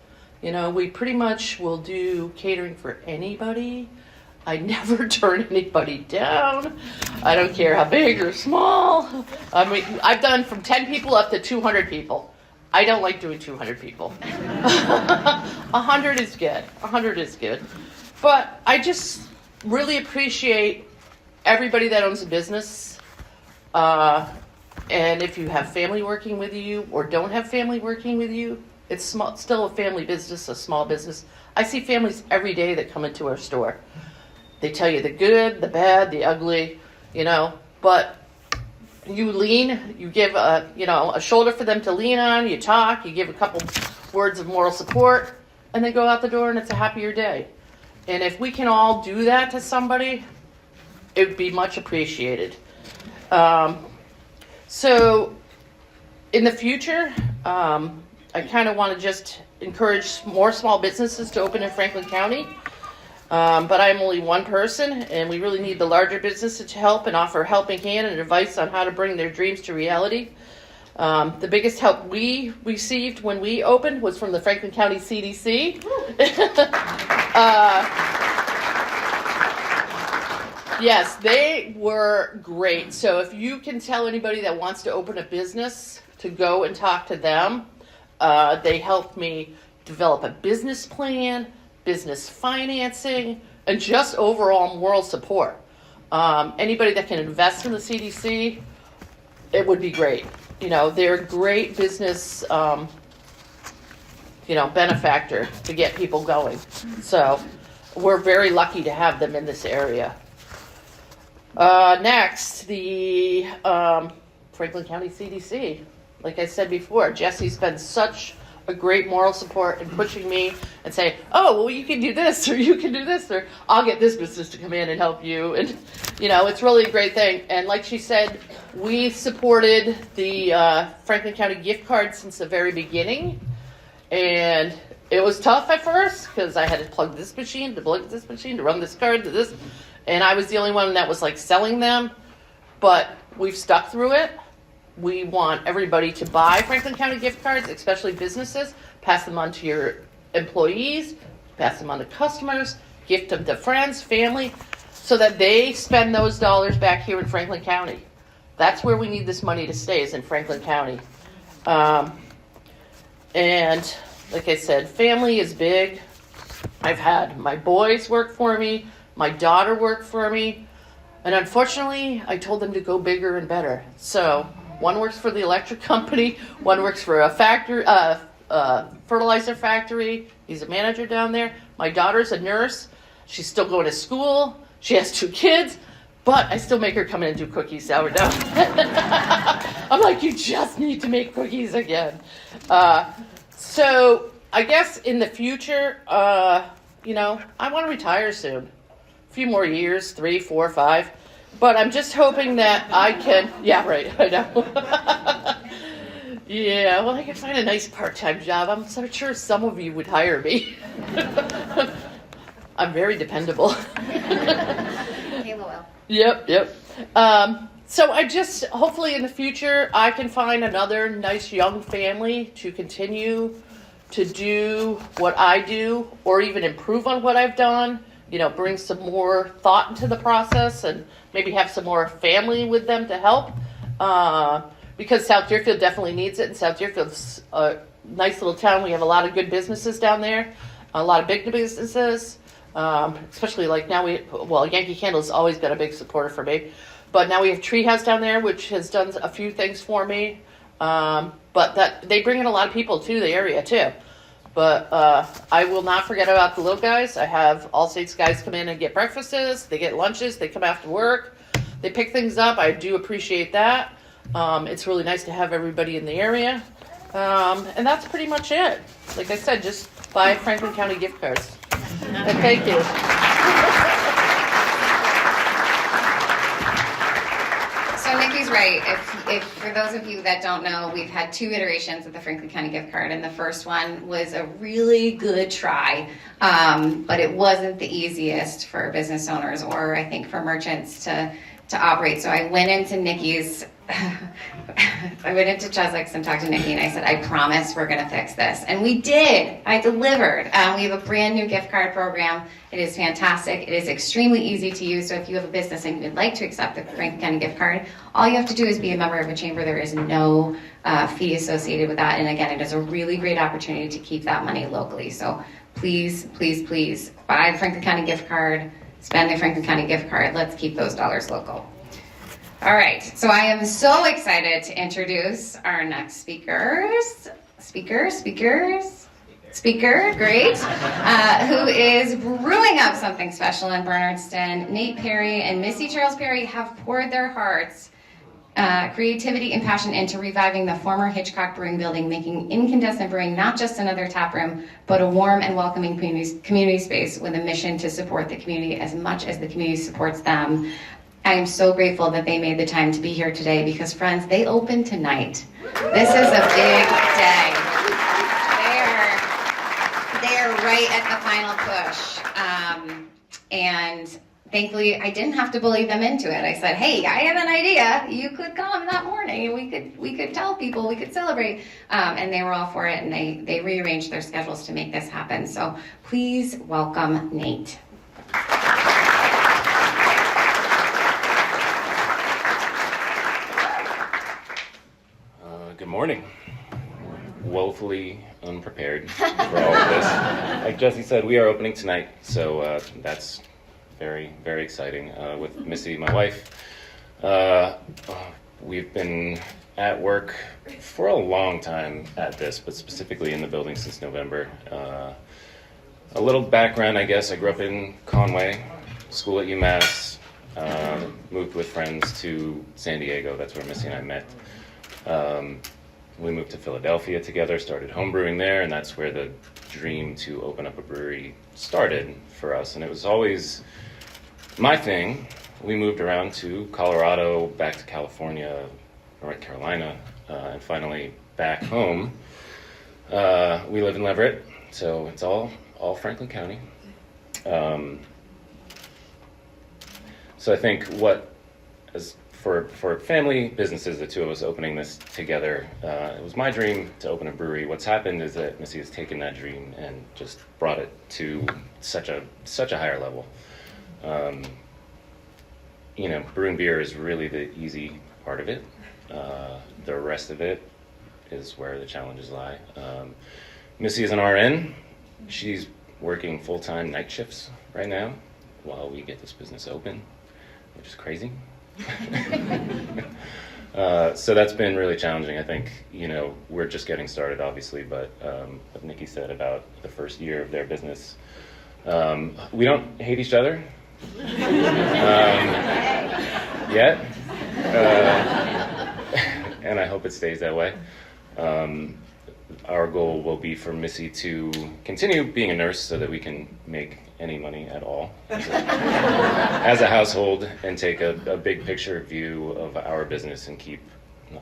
You know, we pretty much will do catering for anybody. I never turn anybody down. I don't care how big or small. I mean, I've done from 10 people up to 200 people. I don't like doing 200 people. 100 is good. 100 is good. But I just really appreciate everybody that owns a business. And if you have family working with you or don't have family working with you, it's still a family business, a small business. I see families every day that come into our store. They tell you the good, the bad, the ugly, you know, but you lean, you give a shoulder for them to lean on, you talk, you give a couple words of moral support, and they go out the door and it's a happier day. And if we can all do that to somebody, it would be much appreciated. So in the future, I kind of want to just encourage more small businesses to open in Franklin County. But I'm only one person, and we really need the larger businesses to help and offer a helping hand and advice on how to bring their dreams to reality. The biggest help we received when we opened was from the Franklin County CDC. Yes, they were great. So if you can tell anybody that wants to open a business to go and talk to them, they helped me develop a business plan, business financing, and just overall moral support. Anybody that can invest in the CDC, it would be great. You know, they're a great business, benefactor to get people going. So we're very lucky to have them in this area. Next, the Franklin County CDC. Like I said before, Jesse's been such a great moral support in pushing me and say, oh, well, you can do this, or you can do this, or I'll get this business to come in and help you. And, it's really a great thing. And like she said, we supported the Franklin County gift card since the very beginning. And it was tough at first because I had to plug this machine, to run this card, to this. And I was the only one that was like selling them. But we've stuck through it. We want everybody to buy Franklin County gift cards, especially businesses. Pass them on to your employees, pass them on to customers, gift them to friends, family, so that they spend those dollars back here in Franklin County. That's where we need this money to stay, is in Franklin County. And like I said, family is big. I've had my boys work for me, my daughter work for me, and unfortunately, I told them to go bigger and better. So one works for the electric company, one works for a factory, fertilizer factory. He's a manager down there. My daughter's a nurse. She's still going to school. She has 2 kids, but I still make her come in and do cookies, sourdough. I'm like, you just need to make cookies again. So I guess in the future, you know, I want to retire soon. A few more years, 3, 4, 5. But I'm just hoping that I can. Yeah, right. I know. Yeah, well, I can find a nice part-time job. I'm so sure some of you would hire me. I'm very dependable. Kayla will. Yep. So I just, hopefully in the future, I can find another nice young family to continue to do what I do, or even improve on what I've done. You know, bring some more thought into the process, and maybe have some more family with them to help. Because South Deerfield definitely needs it, and South Deerfield's a nice little town. We have a lot of good businesses down there, a lot of big businesses, especially like now Yankee Candle's always been a big supporter for me, but now we have Treehouse down there, which has done a few things for me, but that they bring in a lot of people to the area too. But I will not forget about the little guys. I have All States guys come in and get breakfasts, they get lunches, they come after work, they pick things up. I do appreciate that. It's really nice to have everybody in the area. And that's pretty much it. Like I said, just buy Franklin County gift cards. And thank you. So Nikki's right. If for those of you that don't know, we've had 2 iterations of the Franklin County gift card, and the first one was a really good try, but it wasn't the easiest for business owners, or I think for merchants to operate. So I went into Nikki's. I went into Cheswick's and talked to Nikki, and I said, I promise we're going to fix this. And we did. I delivered. We have a brand new gift card program. It is fantastic. It is extremely easy to use. So if you have a business and you would like to accept the Franklin County gift card, all you have to do is be a member of a chamber. There is no fee associated with that. And again, it is a really great opportunity to keep that money locally. So please, please, please buy the Franklin County gift card, spend the Franklin County gift card. Let's keep those dollars local. All right, so I am so excited to introduce our next speaker, great, who is brewing up something special in Bernardston. Nate Perry and Missy Charles Perry have poured their hearts, creativity and passion into reviving the former Hitchcock Brewing Building, making Incandescent Brewing not just another tap room, but a warm and welcoming community space with a mission to support the community as much as the community supports them. I am so grateful that they made the time to be here today because, friends, they open tonight. This is a big day. They are right at the final push. And thankfully, I didn't have to bully them into it. I said, hey, I have an idea. You could come that morning and we could tell people, we could celebrate. And they were all for it, and they rearranged their schedules to make this happen. So please welcome Nate. Good morning. Woefully unprepared for all of this. Like Jesse said, we are opening tonight, so that's very, very exciting. With Missy, my wife, we've been at work for a long time at this, but specifically in the building since November. A little background, I guess. I grew up in Conway, school at UMass, moved with friends to San Diego. That's where Missy and I met. We moved to Philadelphia together, started homebrewing there, and that's where the dream to open up a brewery started for us. And it was always my thing. We moved around to Colorado, back to California, North Carolina, and finally back home. We live in Leverett, so it's all Franklin County. So I think for family businesses, the two of us opening this together, it was my dream to open a brewery. What's happened is that Missy has taken that dream and just brought it to such a higher level. Brewing beer is really the easy part of it. The rest of it is where the challenges lie. Missy is an RN. She's working full-time night shifts right now while we get this business open, which is crazy. So that's been really challenging. I think, we're just getting started, obviously, but what Nikki said about the first year of their business, we don't hate each other yet, and I hope it stays that way. our goal will be for Missy to continue being a nurse so that we can make any money at all as a household, and take a big picture view of our business and keep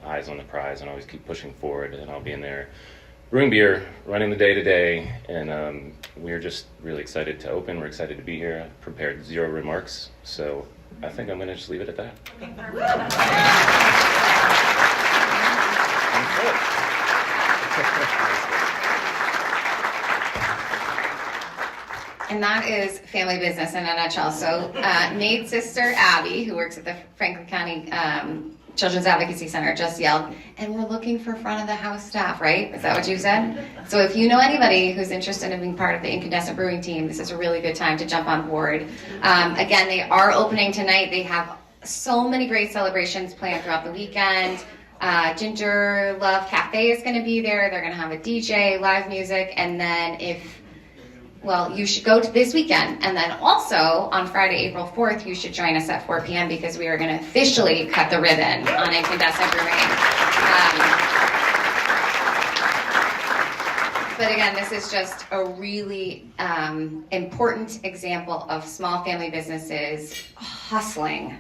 eyes on the prize and always keep pushing forward. And I'll be in there brewing beer, running the day-to-day, and we're just really excited to open. We're excited to be here. I prepared 0 remarks, so I think I'm going to just leave it at that. And that is family business in a nutshell. So Nate's sister, Abby, who works at the Franklin County Children's Advocacy Center, just yelled, and we're looking for front of the house staff, right? Is that what you said? So if you know anybody who's interested in being part of the Incandescent Brewing team, this is a really good time to jump on board. Again, they are opening tonight. They have so many great celebrations planned throughout the weekend. Ginger Love Cafe is going to be there. They're going to have a DJ, live music, and then you should go to this weekend. And then also on Friday, April 4th, you should join us at 4 p.m. because we are going to officially cut the ribbon on Incandescent Brewing. But again, this is just a really important example of small family businesses hustling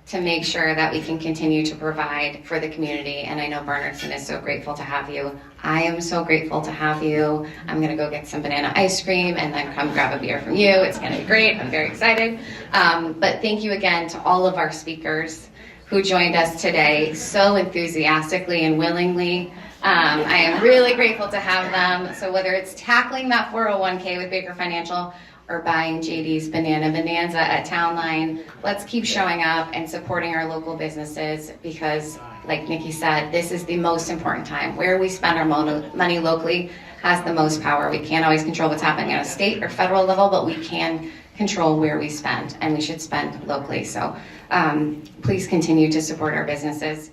to make sure that we can continue to provide for the community. And I know Bernardson is so grateful to have you. I am so grateful to have you. I'm gonna go get some banana ice cream and then come grab a beer from you. It's gonna be great, I'm very excited. But thank you again to all of our speakers who joined us today so enthusiastically and willingly. I am really grateful to have them. So whether it's tackling that 401k with Baker Financial or buying JD's Banana Bonanza at Town Line, let's keep showing up and supporting our local businesses, because like Nikki said, this is the most important time. Where we spend our money locally has the most power. We can't always control what's happening at a state or federal level, but we can control where we spend, and we should spend locally. So please continue to support our businesses.